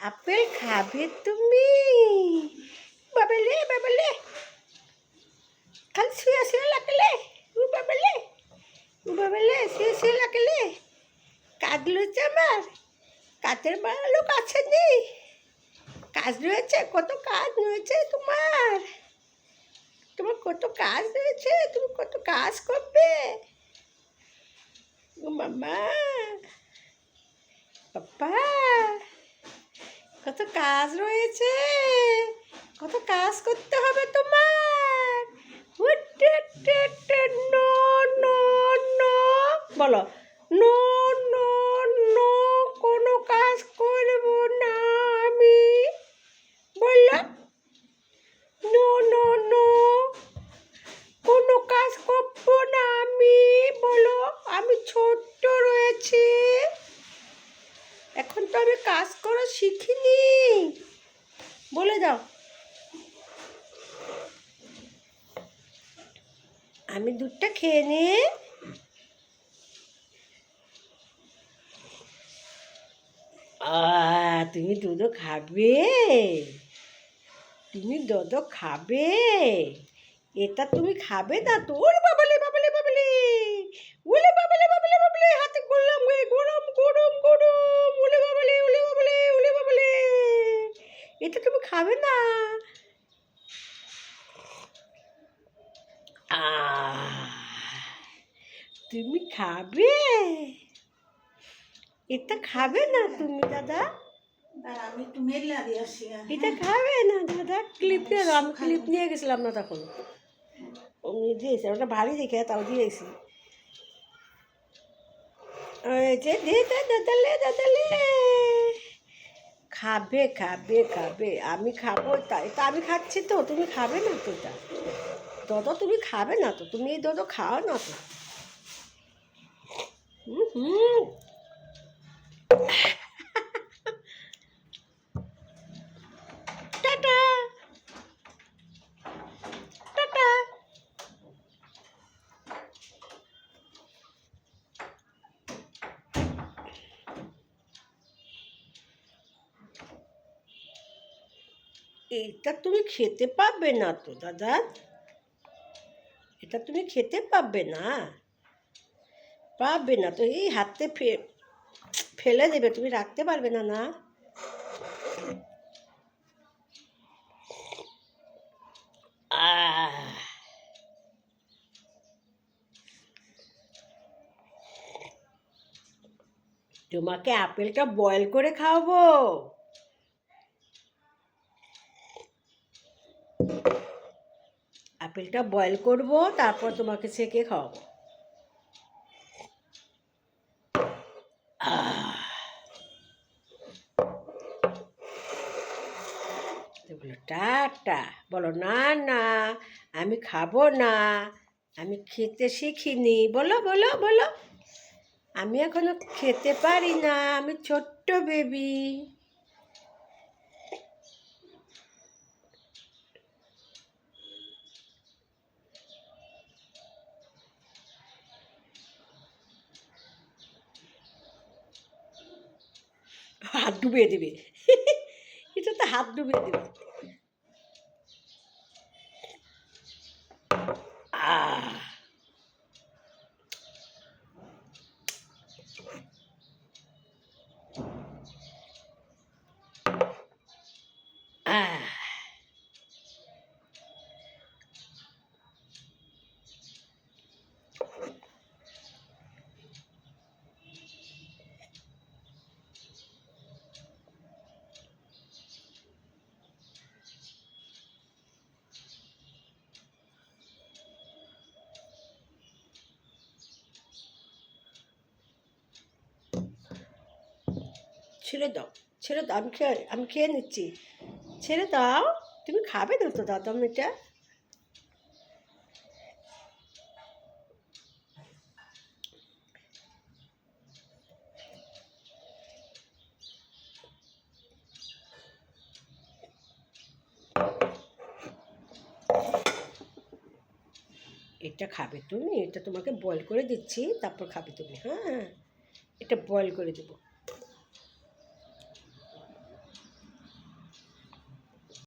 Apple খাবে তুমি? বাবালে বাবালে, খালি শুয়ে শুয়ে লাগালে। বাবালে বাবালে, শুয়ে শুয়ে লাগালে। কাজ রয়েছে আমার, কাজের ভালো কাছে নেই। কাজ রয়েছে, কত কাজ রয়েছে তোমার। তোমার কত কাজ রয়েছে, তুমি কত কাজ করবে। ও মামা, পাপা, কত কাজ রয়েছে, কত কাজ করতে হবে তোমার। নো নো নো, বলো নো নো নো, কোনো কাজ করব না আমি। বললো নো নো নো, কোনো কাজ করবো না আমি। বলো আমি ছোট্ট রয়েছি, এখন তো আমি কাজ করা শিখিনি। বলে দাও আমি দুধটা খেয়ে নে। তুমি দুধও খাবে, তুমি দুধও খাবে। এটা তুমি খাবে না তো। ওরে বাবালে বাবালে বাবালে, ওলে বাবালে বাবালে বাবালে, হাতে করলাম গরম গরম গরম। ওলে বাবালে ওলে বাবালে ওলে বাবালে, এটা তুমি খাবে না। তুমি খাবে, এটা খাবে না তুমি দাদা। আমি একটু মেলা দিয়ে আসি। এটা খাবে না দাদা। ক্লিপ নিয়ে আমি ক্লিপ নিয়ে গেছিলাম না তখন, অমনি দিয়েছে, ওটা ভারী দেখে তাও দিয়েছি। যে দে দাদালে দাদালে, খাবে খাবে খাবে। আমি খাবো, তাই তা আমি খাচ্ছি তো। তুমি খাবে না তো এটা দাদা, তুমি খাবে না তো। তুমি এই দাদা খাও না তো। হুম, টাটা টাটা। এটা তুমি খেতে পারবে না তো দাদা, এটা তুমি খেতে পারবে না, পারবে না তো। এই হাতে ফেলে দেবে, তুমি রাখতে পারবে না। না তোমাকে আপেলটা বয়েল করে খাওয়াবো। আপেলটা বয়েল করব, তারপর তোমাকে ছেঁকে খাওয়াবো। বলো টাটা, বলো না না আমি খাবো না, আমি খেতে শিখিনি। বলো বলো বলো, আমি এখনো খেতে পারি না, আমি ছোট্ট বেবি। হাত ডুবিয়ে দেবে, এটা তো হাত ডুবিয়ে দেবে। আহ আহ ছেড়ে দাও, ছেড়ে দাও, আমি খেয়ে নিচ্ছি। ছেড়ে দাও, তুমি খাবে না তো দাদা এটা। এটা খাবে তুমি, এটা তোমাকে বয়েল করে দিচ্ছি, তারপর খাবে তুমি। হ্যাঁ, এটা বয়েল করে দেবো।